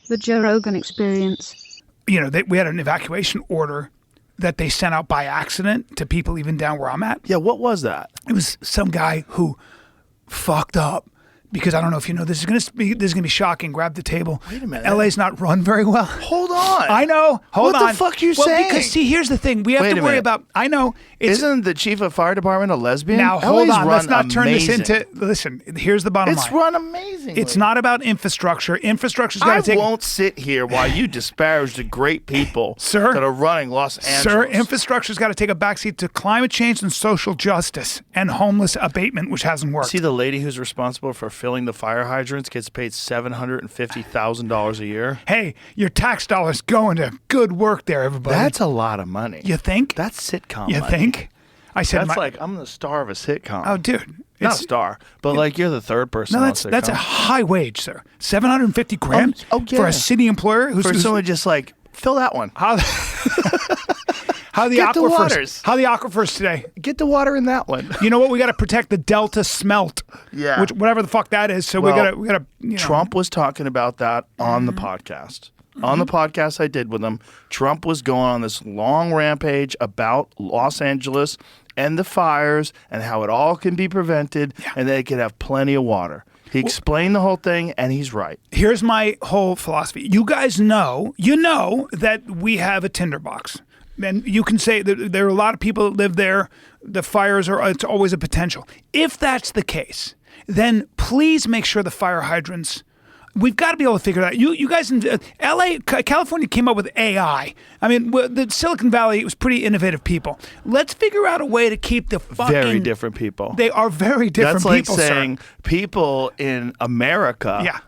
The Joe Rogan Experience. You know, we had an evacuation order that they sent out by accident to people even down where I'm at. Yeah, what was that? It was some guy who fucked up. Because I don't know if you know, this is gonna be shocking. Grab the table. Wait a minute. LA's not run very well. Hold on. I know. Hold on. What the fuck are you saying? Because see, here's the thing. We have to worry about. I know. Isn't the chief of fire department a lesbian? Now hold LA's on. Let's not turn this amazing. into. Listen. Here's the bottom line. It's run amazingly. It's not about infrastructure. Infrastructure's got to take. I won't sit here while you disparage the great people Sir, that are running Los Angeles. Sir, infrastructure's got to take a backseat to climate change and social justice and homeless abatement, which hasn't worked. See, the lady who's responsible for filling the fire hydrants gets paid $750,000 a year. Hey, your tax dollars going to good work there, everybody. That's a lot of money. You think? That's sitcom You money. think? I said That's like I'm the star of a sitcom. Oh, dude. Not a star, but like you're the third person. No, on a sitcom. that's a high wage, sir. $750,000 yeah. for a city employer who's for someone just like fill that one. How the Get the aquifers? waters. How the aquifers today? Get the water in that one. You know what? We got to protect the Delta smelt. Yeah. Which whatever the fuck that is. So Well, we gotta. You know. Trump was talking about that on the podcast. On the podcast I did with him, Trump was going on this long rampage about Los Angeles and the fires and how it all can be prevented and they could have plenty of water. He explained the whole thing, and he's right. Here's my whole philosophy. You guys know, that we have a tinderbox. And you can say that there are a lot of people that live there. The fires it's always a potential. If that's the case, then please make sure the fire hydrants. We've got to be able to figure it out. You guys in LA, California came up with AI. I mean, the Silicon Valley was pretty innovative people. Let's figure out a way to keep the fucking... Very different people. They are very different people, people, That's like saying sir. people in America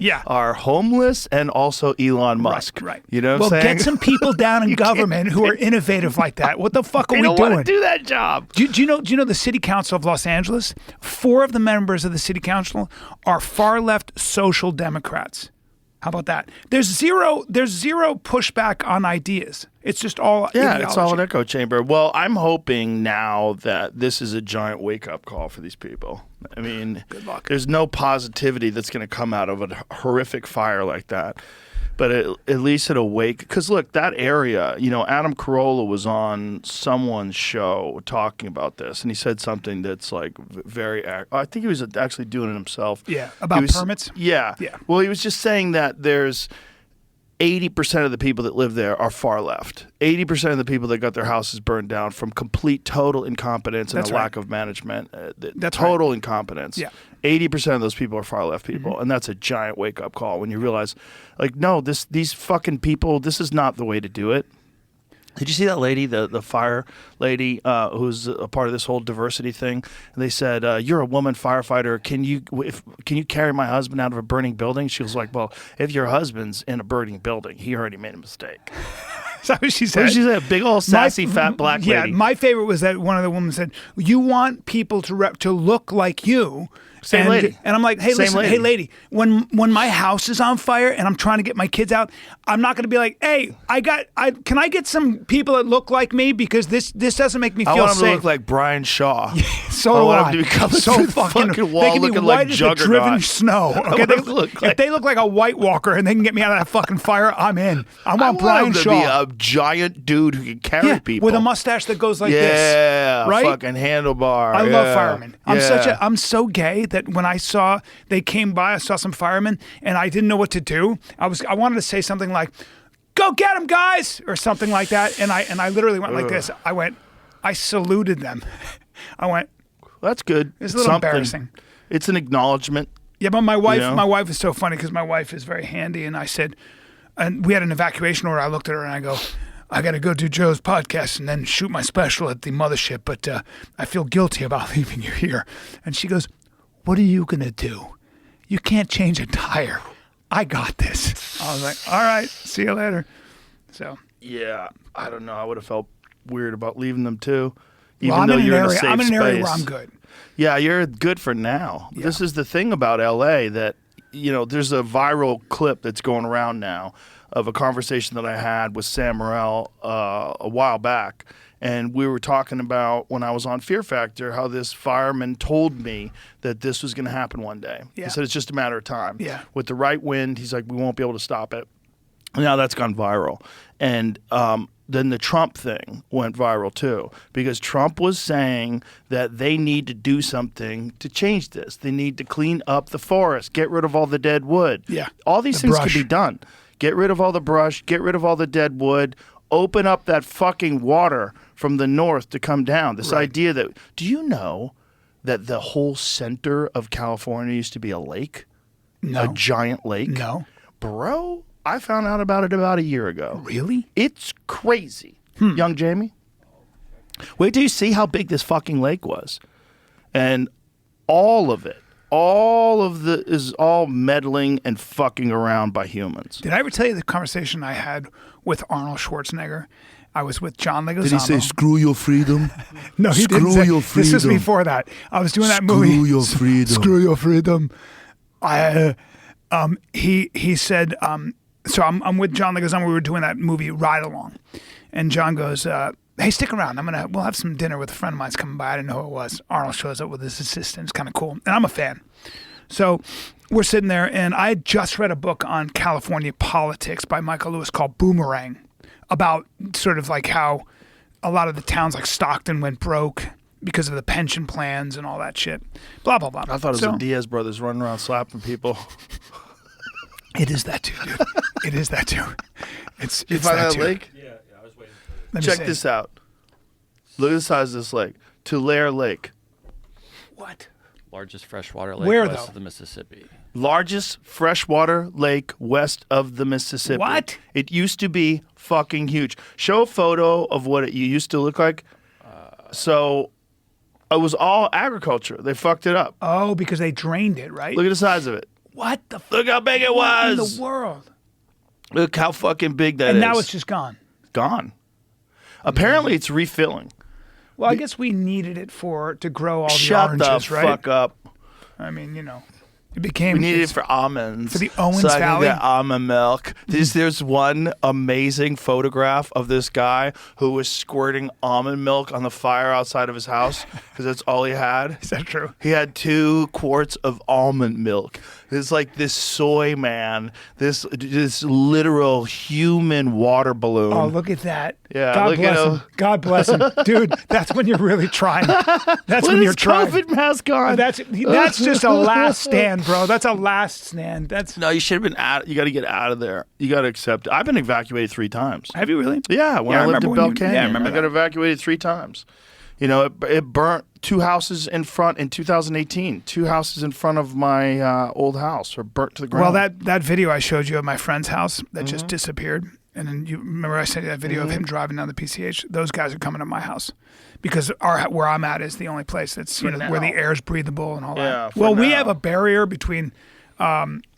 Yeah. are homeless and also Elon Musk. Right. You know what I'm well, saying? get some people down in government who are innovative like that. What the fuck are we don't doing? want to do that job. Do you know the City Council of Los Angeles? 4 of the members of the City Council are far left social Democrats. How about that? There's zero pushback on ideas. It's just all ideology. It's all an echo chamber. Well, I'm hoping now that this is a giant wake-up call for these people. I mean, good luck. There's no positivity that's going to come out of a horrific fire like that. But at least it'll wake. Because look, that area, Adam Carolla was on someone's show talking about this, and he said something that's like very. I think he was actually doing it himself. Yeah, about permits. Yeah. Well, he was just saying that there's 80% of the people that live there are far left. 80% of the people that got their houses burned down from complete total incompetence and lack of management. That's total incompetence. Yeah. 80% of those people are far left people, and that's a giant wake up call when you realize, like, no, these fucking people, this is not the way to do it. Did you see that lady, the fire lady, who's a part of this whole diversity thing? And they said, "You're a woman firefighter. Can you carry my husband out of a burning building?" She was like, "Well, if your husband's in a burning building, he already made a mistake." Is that what she said? What did she say? A big old sassy fat black lady. Yeah, my favorite was that one of the women said, "You want people to look like you." Same lady. And I'm like, hey, listen, hey, lady, when my house is on fire and I'm trying to get my kids out, I'm not going to be like, hey, can I get some people that look like me because this doesn't make me feel safe. I want them to look like Brian Shaw. So I do want I. them to be coming so through the fucking wall they can be looking white like as Juggernaut. the driven snow. Okay, if they look like a White Walker and they can get me out of that fucking fire, I'm in. I want Brian him Shaw. to be a giant dude who can carry people with a mustache that goes like this. Yeah, right? Fucking handlebar. I yeah. love firemen. Yeah. I'm so gay that when I saw they came by, I saw some firemen and I didn't know what to do. I wanted to say something like, "Go get them, guys," or something like that. And I literally went like this. I saluted them. I went. That's good. It's a little embarrassing. It's an acknowledgement. Yeah, but my wife is so funny because my wife is very handy. And I said, and we had an evacuation order. I looked at her and I go, "I got to go do Joe's podcast and then shoot my special at the mothership, but I feel guilty about leaving you here." And she goes, "What are you going to do? You can't change a tire. I got this." I was like, "All right, see you later." So yeah, I don't know. I would have felt weird about leaving them too. I'm in an area where I'm good. Yeah, you're good for now. Yeah. This is the thing about LA that, there's a viral clip that's going around now of a conversation that I had with Sam Morrell a while back. And we were talking about when I was on Fear Factor how this fireman told me that this was going to happen one day. Yeah. He said it's just a matter of time. Yeah. With the right wind, he's like, we won't be able to stop it. Now that's gone viral. And then the Trump thing went viral too, because Trump was saying that they need to do something to change this. They need to clean up the forest, get rid of all the dead wood. Yeah. All these The things brush. could be done. Get rid of all the brush, get rid of all the dead wood, open up that fucking water from the north to come down. This idea that, do you know that the whole center of California used to be a lake? No. A giant lake? No. Bro, I found out about it about a year ago. Really? It's crazy. Young Jamie? Wait till you see how big this fucking lake was. And all of it, is all meddling and fucking around by humans. Did I ever tell you the conversation I had with Arnold Schwarzenegger? I was with John Leguizamo. Did he say, screw your freedom? No, he didn't Screw say. your This was freedom. before that. I was doing that Screw movie. your freedom. Screw your freedom. He said. So I'm with John Leguizamo. We were doing that movie Ride Along, and John goes, "Hey, stick around. We'll have some dinner with a friend of mine's coming by. I didn't know who it was." Arnold shows up with his assistant. It's kind of cool, and I'm a fan. So we're sitting there, and I had just read a book on California politics by Michael Lewis called Boomerang, about sort of like how a lot of the towns like Stockton went broke because of the pension plans and all that shit. Blah, blah, blah. I thought it was the Diaz brothers running around slapping people. It is that too, dude. It is that too. It's You find that that too. lake? Yeah, I was waiting for Let me Check see. this out. Look at the size of this lake. Tulare Lake. What? largest freshwater lake Where, west though? of the Mississippi. Largest freshwater lake west of the Mississippi. What? It used to be fucking huge. Show a photo of what it used to look like. So it was all agriculture. They fucked it up. Oh, because they drained it, right? Look at the size of it. What the fuck? Look how big it What in was. the world? Look how fucking big that is. And now it's just gone. gone. Apparently, it's refilling. Well, I guess we needed it to grow all the Shut oranges, the right? fuck up. I mean, you know, it became. We needed it it's- for almonds. For the Owens so I Valley? can get almond milk. There's one amazing photograph of this guy who was squirting almond milk on the fire outside of his house because that's all he had. Is that true? He had 2 quarts of almond milk. It's like this soy man, this literal human water balloon. Oh, look at that! Yeah, God look at bless him. him. God bless him, dude. That's when you're really trying. That's With when you're his trying. COVID mask on. That's just a last stand, bro. That's a last stand. That's. No, you should have been out. You got to get out of there. You got to accept it. I've been evacuated 3 times. Have you really? Yeah, when Yeah, I I lived in remember Bell when you- Canyon, yeah, I remember got that. evacuated 3 times. You know, it burnt 2 houses in front in 2018. 2 houses in front of my old house were burnt to the ground. Well, that video I showed you of my friend's house that Mm-hmm. just disappeared, and then you remember I sent you that video of him driving down the PCH. Those guys are coming to my house because where I'm at is the only place that's where the now. air is breathable and all Yeah, that. for Well, we now. have a barrier between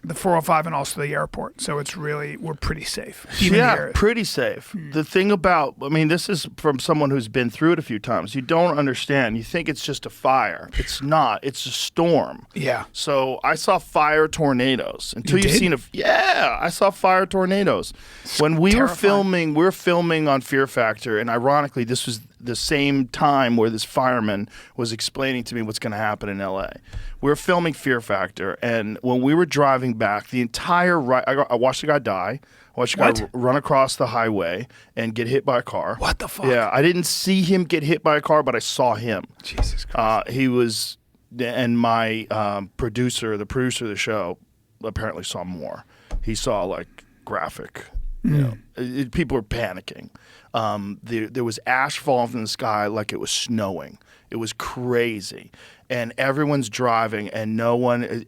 the 405 and also the airport, so we're pretty safe. Even yeah, here. pretty safe. The thing about, I mean, this is from someone who's been through it a few times. You don't understand. You think it's just a fire. It's not. It's a storm. Yeah. So I saw fire tornadoes. Until You you've did? seen I saw fire tornadoes. When we terrifying. were filming on Fear Factor, and ironically, this was the same time where this fireman was explaining to me what's going to happen in LA. We were filming Fear Factor, and when we were driving back, the entire I watched the guy die. I watched the guy What? run across the highway and get hit by a car. What the fuck? Yeah, I didn't see him get hit by a car, but I saw him. Jesus Christ. He was, and my producer of the show, apparently saw more. He saw like graphic. You know, people were panicking. There was ash falling from the sky like it was snowing. It was crazy. And everyone's driving, and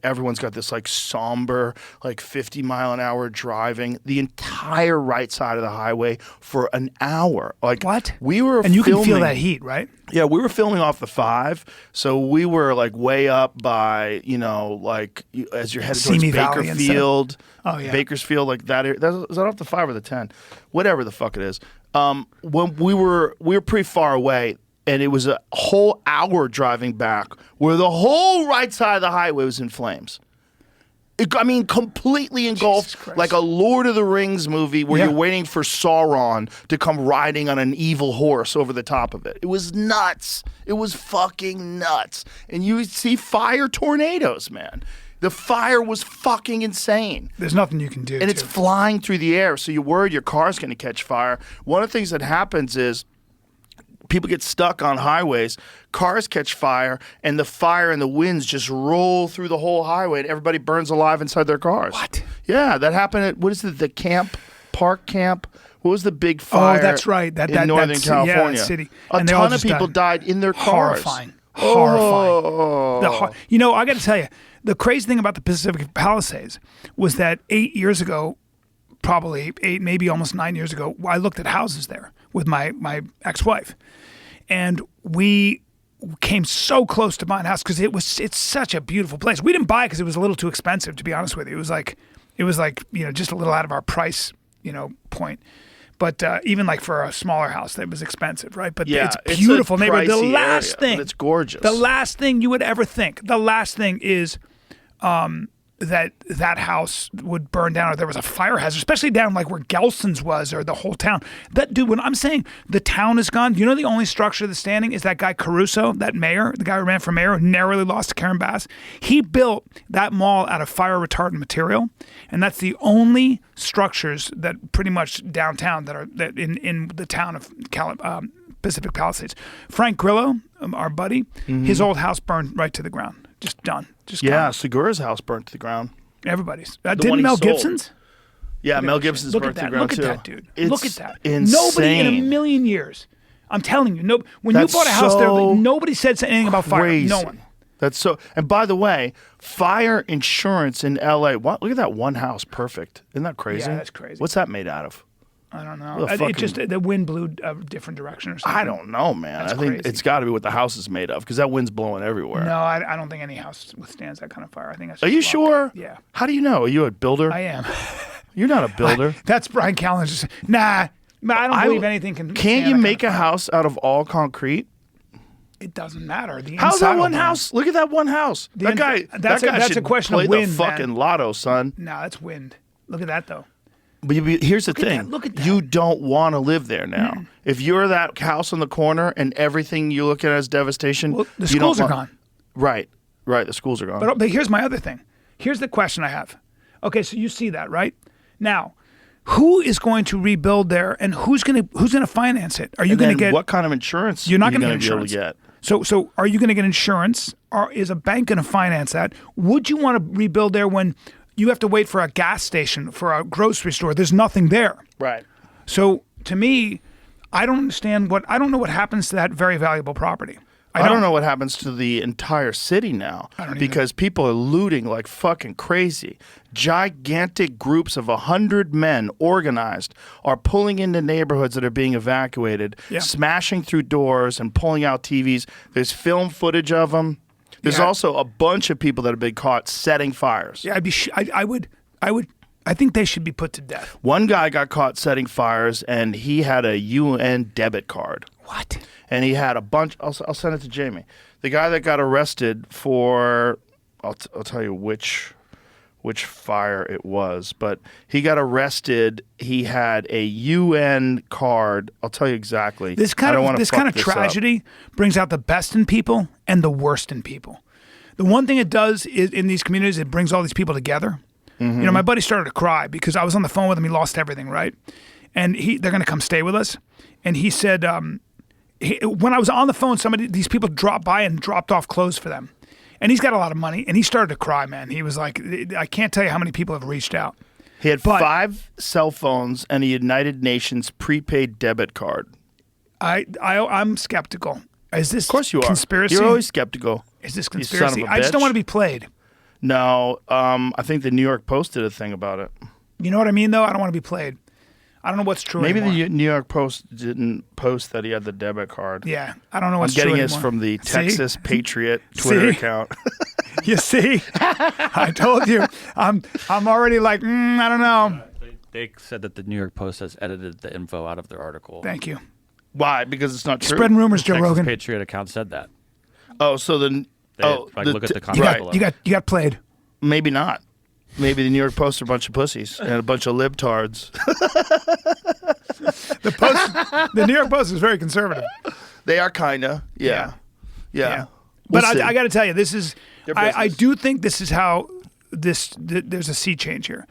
everyone's got this like somber, like 50-mile-an-hour driving the entire right side of the highway for an hour. Like What? We were And you can feel filming- that heat, right? Yeah, we were filming off the 5, so we were like way up by, like as you're headed towards Simi Valley and stuff. Bakersfield. Oh, yeah. Bakersfield, like that area. Is that off the 5 or the 10? Whatever the fuck it is. When we were pretty far away, and it was a whole hour driving back where the whole right side of the highway was in flames. I mean, completely engulfed, like a Lord of the Rings movie where you're waiting for Sauron to come riding on an evil horse over the top of it. It was nuts. It was fucking nuts. And you see fire tornadoes, man. The fire was fucking insane. There's nothing you can do. And it's flying through the air, so you're worried your car's going to catch fire. One of the things that happens is people get stuck on highways, cars catch fire, and the fire and the winds just roll through the whole highway, and everybody burns alive inside their cars. What? Yeah, that happened at, what is it, the park camp? What was the big fire? Oh, that's right. In Northern California. Yeah, that city. A ton of people died in their cars. Horrifying. Oh. You know, I got to tell you, the crazy thing about the Pacific Palisades was that 8 years ago, probably 8, maybe almost 9 years ago, I looked at houses there with my ex-wife, and we came so close to buying a house because it's such a beautiful place. We didn't buy it because it was a little too expensive, to be honest with you. It was like just a little out of our price point. But even like for a smaller house, that was expensive, right? But it's beautiful neighborhood. The last thing, it's gorgeous. The last thing you would ever think, the last thing is that house would burn down, or there was a fire hazard, especially down like where Gelson's was, or the whole town. That dude, when I'm saying the town is gone, you know the only structure that's standing is that guy Caruso, that mayor, the guy who ran for mayor, who narrowly lost to Karen Bass. He built that mall out of fire retardant material, and that's the only structures that pretty much downtown that in the town of Pacific Palisades. Frank Grillo, our buddy, his old house burned right to the ground. Just done. Just gone. Segura's house burnt to the ground. Everybody's. Didn't Mel Gibson's? Yeah, Mel Gibson's burnt to the ground too. Look at that, dude. It's Look at that. Insane. Nobody in a million years. I'm telling you, when you bought a house there, nobody said anything about fire. No one. That's so. And by the way, fire insurance in LA. Look at that one house. Perfect. Isn't that crazy? Yeah, that's crazy. What's that made out of? I don't know. It just the wind blew a different direction or something. I don't know, man. I think it's got to be what the house is made of because that wind's blowing everywhere. No, I don't think any house withstands that kind of fire. I think that's. Are you sure? Yeah. How do you know? Are you a builder? I am. You're not a builder. That's Bryan Callen. Just nah. I don't believe anything can. Can't you make a house out of all concrete? It doesn't matter. How's that one house? Look at that one house. That guy. That's a question of wind. The fucking lotto, son. No, that's wind. Look at that though. But here's the thing. Look at that. You don't want to live there now. If you're that house on the corner and everything you look at as devastation, the schools are gone. Right. The schools are gone. But here's my other thing. Here's the question I have. Okay, so you see that, right? Now, who is going to rebuild there, and who's going to finance it? Are you going to get what kind of insurance? You're not going to get insurance. Be able to get. So are you going to get insurance, or is a bank going to finance that? Would you want to rebuild there when you have to wait for a gas station, for a grocery store? There's nothing there. Right. So to me, I don't know what happens to that very valuable property. I don't know what happens to the entire city now because people are looting like fucking crazy. Gigantic groups of 100 men organized are pulling into neighborhoods that are being evacuated, smashing through doors and pulling out TVs. There's film footage of them. There's also a bunch of people that have been caught setting fires. Yeah, I think they should be put to death. One guy got caught setting fires, and he had a UN debit card. What? And he had a bunch. I'll send it to Jamie. The guy that got arrested for, I'll tell you which fire it was, but he got arrested. He had a UN card. I'll tell you exactly. This kind of tragedy brings out the best in people and the worst in people. The one thing it does is in these communities, it brings all these people together. Mm-hmm. You know, my buddy started to cry because I was on the phone with him. He lost everything, right? And they're going to come stay with us. And he said, when I was on the phone, these people dropped by and dropped off clothes for them. And he's got a lot of money. And he started to cry, man. He was like, I can't tell you how many people have reached out. He had 5 cell phones and a United Nations prepaid debit card. I'm skeptical. Is this of course you conspiracy? You're always skeptical. Is this conspiracy? You son of a I just don't bitch. want to be played. No, I think the New York Post did a thing about it. You know what I mean, though? I don't want to be played. I don't know what's true Maybe anymore. the New York Post didn't post that he had the debit card. Yeah, I don't know what's true anymore. I'm getting this from the Texas Patriot Twitter account. You see? I told you. I'm already like, I don't know. They said that the New York Post has edited the info out of their article. Thank you. Why? Because it's not true? Spreading rumors, Joe Texas Rogan. Patriot account said that. Oh, so then... Look at the context below. You got played. Maybe not. maybe the New York Post are a bunch of pussies and a bunch of libtards. The New York Post is very conservative. They are kinda, yeah. But We'll see. I got to tell you, this is. Their I business. do think this is how there's a sea change here.